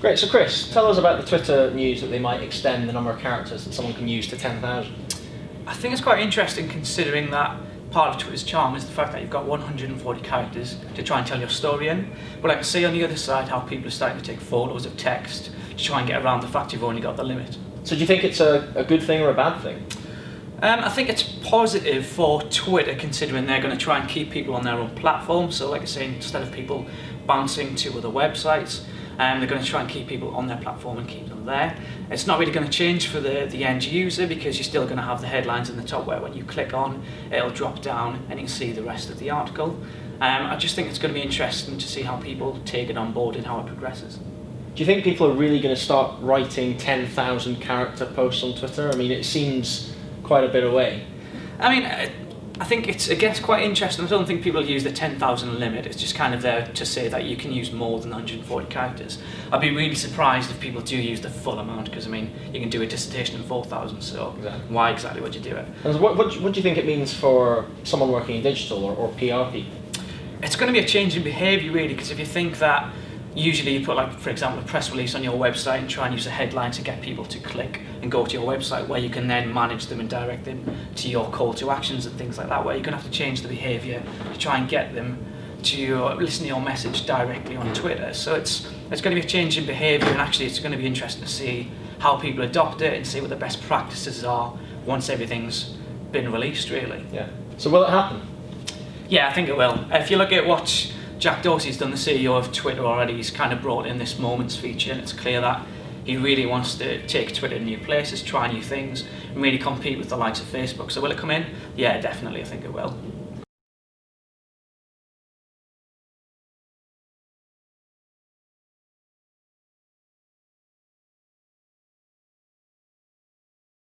Great, so Kris, tell us about the Twitter news that they might extend the number of characters that someone can use to 10,000. I think it's quite interesting considering that part of Twitter's charm is the fact that you've got 140 characters to try and tell your story in. But I can see on the other side how people are starting to take photos of text to try and get around the fact you've only got the limit. So do you think it's a good thing or a bad thing? I think it's positive for Twitter considering they're going to try and keep people on their own platform. So like I say, instead of people bouncing to other websites, they're going to try and keep people on their platform and keep them there. It's not really going to change for the end user because you're still going to have the headlines in the top where when you click on, it'll drop down and you can see the rest of the article. I just think it's going to be interesting to see how people take it on board and how it progresses. Do you think people are really going to start writing 10,000 character posts on Twitter? I mean, it seems quite a bit away. I mean, I think it gets quite interesting. I don't think people use the 10,000 limit. It's just kind of there to say that you can use more than 140 characters. I'd be really surprised if people do use the full amount because, I mean, you can do a dissertation in 4,000, so exactly. Why exactly would you do it? And what do you think it means for someone working in digital or PR people? It's going to be a change in behaviour, really, because if you think that usually you put, like, for example, a press release on your website and try and use a headline to get people to click and go to your website where you can then manage them and direct them to your call to actions and things like that, where you're going to have to change the behaviour to try and get them to listen to your message directly on Twitter. So it's going to be a change in behaviour, and actually it's going to be interesting to see how people adopt it and see what the best practices are once everything's been released, really. Yeah. So will it happen? Yeah, I think it will. If you look at what Jack Dorsey's done, the CEO of Twitter already, he's kind of brought in this moments feature, and it's clear that he really wants to take Twitter to new places, try new things, and really compete with the likes of Facebook. So will it come in? Yeah, definitely, I think it will.